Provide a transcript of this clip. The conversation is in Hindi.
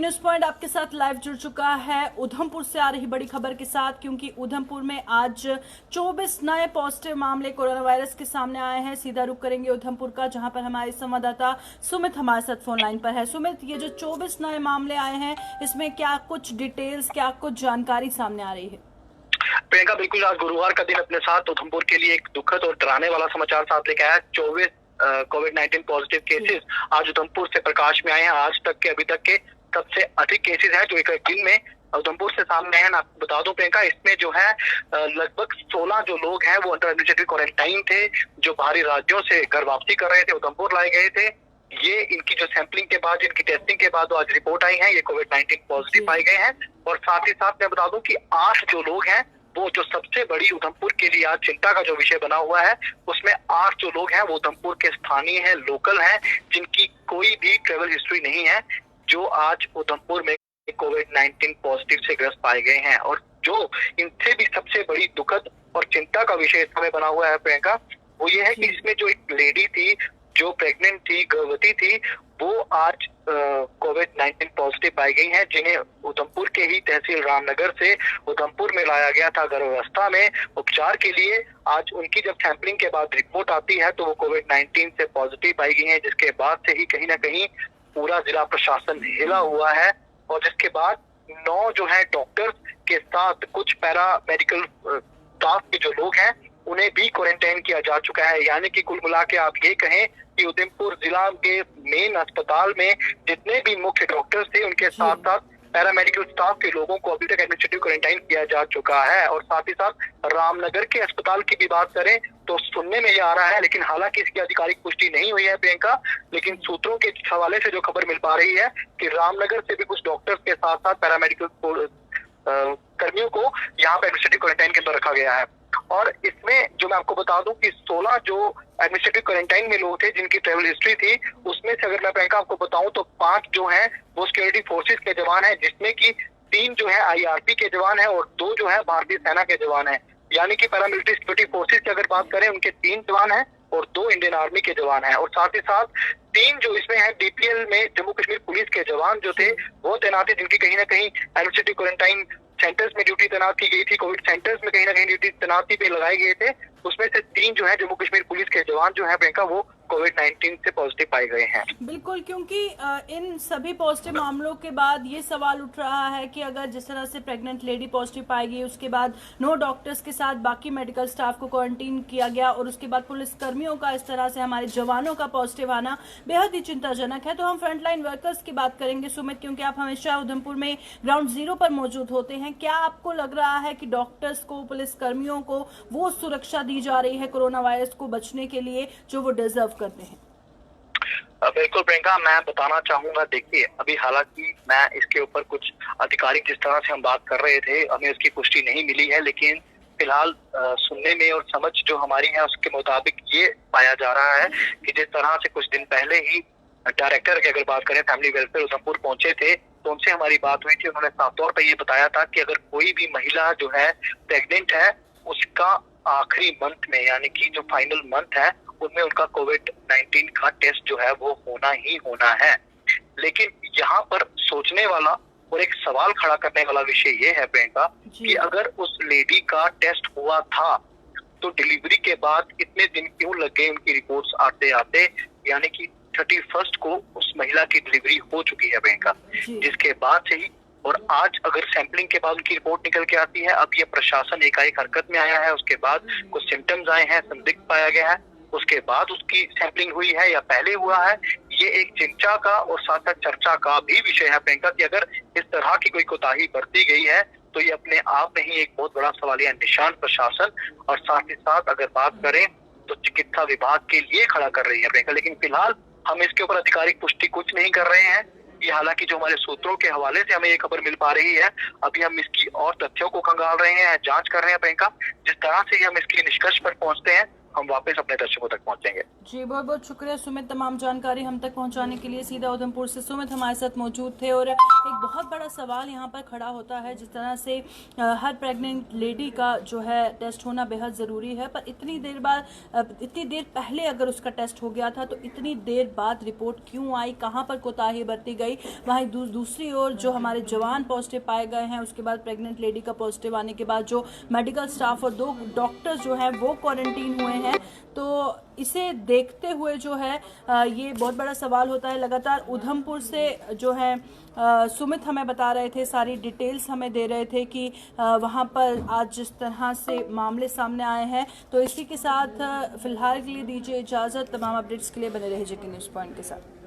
न्यूज पॉइंट आपके साथ लाइव जुड़ चुका है उधमपुर से आ रही बड़ी खबर के साथ, क्योंकि उधमपुर में आज 24 नए पॉजिटिव मामले कोरोना वायरस के सामने आए हैं। सीधा रुख करेंगे उधमपुर का, जहां पर हमारे संवाददाता सुमित हमारे साथ फोन लाइन पर है। सुमित, ये जो 24 नए मामले आए हैं, इसमें क्या कुछ डिटेल्स, क्या कुछ जानकारी सामने आ रही है? प्रियंका, बिल्कुल आज गुरुवार का दिन अपने साथ उधमपुर के लिए एक दुखद और डराने वाला समाचार साथ लेके आया। 24 कोविड-19 पॉजिटिव केसेस आज उधमपुर से प्रकाश में आए हैं। आज तक के अभी तक के सबसे अधिक केसेस हैं जो एक दिन में उधमपुर से सामने हैं। आपको बता दूं प्रियंका, इसमें जो है लगभग 16 जो लोग हैं वो अंडर एडमिनिस्ट्रेटिव क्वारंटाइन थे, जो बाहरी राज्यों से घर वापसी कर रहे थे, उधमपुर लाए गए थे। ये इनकी जो सैंपलिंग के बाद, इनकी टेस्टिंग के बाद आज रिपोर्ट आई है, ये कोविड-19 पॉजिटिव पाए गए हैं। और साथ ही साथ मैं बता दूं कि 8 जो लोग हैं वो जो सबसे बड़ी उधमपुर के लिए आज चिंता का जो विषय बना हुआ है, उसमें 8 जो लोग हैं वो उधमपुर के स्थानीय हैं, लोकल हैं, जिनकी कोई भी ट्रेवल हिस्ट्री नहीं है, जो आज उधमपुर में कोविड-19 पॉजिटिव से ग्रस्त पाए गए हैं। और जो इनसे भी सबसे बड़ी दुखद और चिंता का विषय इस समय बना हुआ है प्रियंका, वो ये है कि इसमें जो एक लेडी थी जो प्रेग्नेंट थी, गर्भवती थी, वो आज कोविड-19 पॉजिटिव पाई गई हैं, जिन्हें उधमपुर के ही तहसील रामनगर से उधमपुर में लाया गया था गर्भावस्था में उपचार के लिए। आज उनकी जब सैंपलिंग के बाद रिपोर्ट आती है तो वो कोविड-19 से पॉजिटिव पाई गई हैं, जिसके बाद से ही कहीं ना कहीं पूरा जिला प्रशासन हिला हुआ है। और जिसके बाद 9 जो है डॉक्टर्स के साथ कुछ पैरा मेडिकल स्टाफ के जो लोग हैं उन्हें भी क्वारंटाइन किया जा चुका है। यानी कि कुल मिला के आप ये कहें कि उधमपुर जिला के मेन अस्पताल में जितने भी मुख्य डॉक्टर्स थे, उनके साथ साथ पैरामेडिकल स्टाफ के लोगों को अभी तक एडमिनिस्ट्रेटिव क्वारंटाइन किया जा चुका है। और साथ ही साथ रामनगर के अस्पताल की भी बात करें तो सुनने में ये आ रहा है, लेकिन हालांकि इसकी आधिकारिक पुष्टि नहीं हुई है प्रियंका, लेकिन सूत्रों के हवाले से जो खबर मिल पा रही है कि रामनगर से भी कुछ डॉक्टर्स के साथ साथ पैरामेडिकल कर्मियों को यहाँ पे एडमिनिस्ट्रेटिव क्वारंटाइन के अंदर रखा गया है। और इसमें जो मैं आपको बता दूं कि 16 जो एडमिनिस्ट्रेटिव क्वारंटाइन में लोग थे जिनकी ट्रेवल हिस्ट्री थी, उसमें से अगर मैं प्रियंका आपको बताऊं तो 5 जो हैं वो सिक्योरिटी फोर्सेस के जवान हैं, जिसमें कि 3 जो है IRP के जवान हैं और 2 जो है भारतीय सेना के जवान हैं। यानी कि पैरामिलिट्री सिक्योरिटी फोर्सेस की अगर बात करें, उनके 3 जवान हैं और 2 इंडियन आर्मी के जवान हैं। और साथ ही साथ 3 जो इसमें है DPL में जम्मू कश्मीर पुलिस के जवान जो थे वो तैनात थे, जिनकी कहीं ना कहीं एडमिनिस्ट्रेटिव क्वारंटाइन सेंटर्स में ड्यूटी तैनात की गई थी, कोविड सेंटर्स में कहीं ना कहीं ड्यूटी तैनाती पे लगाए गए थे। उसमें से 3 जो है जम्मू कश्मीर पुलिस के जवान जो है प्रियंका वो कोविड-19 से पॉजिटिव पाए गए हैं। बिल्कुल, क्योंकि इन सभी पॉजिटिव मामलों के बाद ये सवाल उठ रहा है कि अगर जिस तरह से प्रेग्नेंट लेडी पॉजिटिव पाई गई, उसके बाद 9 डॉक्टर्स के साथ बाकी मेडिकल स्टाफ को क्वारंटीन किया गया और उसके बाद पुलिस कर्मियों का इस तरह से हमारे जवानों का पॉजिटिव आना बेहद ही चिंताजनक है। तो हम फ्रंटलाइन वर्कर्स की बात करेंगे सुमित, क्योंकि आप हमेशा उधमपुर में ग्राउंड जीरो पर मौजूद होते हैं। क्या आपको लग रहा है कि डॉक्टर्स को, पुलिस कर्मियों को वो सुरक्षा दी जा रही है कोरोना वायरस को बचने के लिए जो वो डिजर्व करते हैं? बिल्कुल प्रियंका, मैं बताना चाहूंगा, देखिए अभी हालांकि मैं इसके ऊपर कुछ आधिकारिक जिस तरह से हम बात कर रहे थे, हमें उसकी पुष्टि नहीं मिली है, लेकिन फिलहाल सुनने में और समझ जो हमारी है उसके मुताबिक ये पाया जा रहा है कि जिस तरह से कुछ दिन पहले ही डायरेक्टर की अगर बात करें फैमिली वेलफेयर उधमपुर पहुंचे थे, तो उनसे हमारी बात हुई थी। उन्होंने साफ तौर पर ये बताया था कि अगर कोई भी महिला जो है प्रेग्नेंट है, उसका आखिरी मंथ में यानी कि जो फाइनल मंथ है उनमें उनका कोविड-19 का टेस्ट जो है वो होना ही होना है। लेकिन यहाँ पर सोचने वाला और एक सवाल खड़ा करने वाला विषय ये है प्रियंका कि अगर उस लेडी का टेस्ट हुआ था तो डिलीवरी के बाद इतने दिन क्यों लग गए उनकी रिपोर्ट्स आते आते? यानी कि 31 को उस महिला की डिलीवरी हो चुकी है प्रियंका, जिसके बाद से ही, और आज अगर सैंपलिंग के बाद उनकी रिपोर्ट निकल के आती है, अब ये प्रशासन एकाएक हरकत में आया है, उसके बाद कुछ सिम्टम्स आए हैं, संदिग्ध पाया गया है, उसके बाद उसकी सैंपलिंग हुई है या पहले हुआ है, ये एक चिंता का और साथ साथ चर्चा का भी विषय है प्रियंका कि अगर इस तरह की कोई कोताही बरती गई है तो ये अपने आप में ही एक बहुत बड़ा सवालिया निशान प्रशासन और साथ ही साथ अगर बात करें तो चिकित्सा विभाग के लिए खड़ा कर रही है प्रियंका। लेकिन फिलहाल हम इसके ऊपर आधिकारिक पुष्टि कुछ नहीं कर रहे हैं। ये हालांकि जो हमारे सूत्रों के हवाले से हमें ये खबर मिल पा रही है, अभी हम इसकी और तथ्यों को खंगाल रहे हैं, जांच कर रहे हैं प्रियंका। जिस तरह से हम इसके निष्कर्ष पर पहुंचते हैं हम वापस अपने दर्शकों तक पहुंचेंगे। जी बहुत बहुत शुक्रिया सुमित, तमाम जानकारी हम तक पहुंचाने के लिए। सीधा उधमपुर से सुमित हमारे साथ मौजूद थे। और एक बहुत बड़ा सवाल यहाँ पर खड़ा होता है, जिस तरह से हर प्रेग्नेंट लेडी का जो है टेस्ट होना बेहद ज़रूरी है, पर इतनी देर बाद, इतनी देर पहले अगर उसका टेस्ट हो गया था तो इतनी देर बाद रिपोर्ट क्यों आई, कहाँ पर कोताही बरती गई। वहीं दूसरी ओर जो हमारे जवान पॉजिटिव पाए गए हैं, उसके बाद प्रेग्नेंट लेडी का पॉजिटिव आने के बाद जो मेडिकल स्टाफ और 2 डॉक्टर्स जो हैं वो क्वारंटीन हुए हैं। तो इसे देखते हुए जो है ये बहुत बड़ा सवाल होता है। लगातार उधमपुर से जो है सुमित हमें बता रहे थे, सारी डिटेल्स हमें दे रहे थे कि वहाँ पर आज जिस तरह से मामले सामने आए हैं। तो इसी के साथ फिलहाल के लिए दीजिए इजाज़त। तमाम अपडेट्स के लिए बने रहिए जेके न्यूज़ पॉइंट के साथ।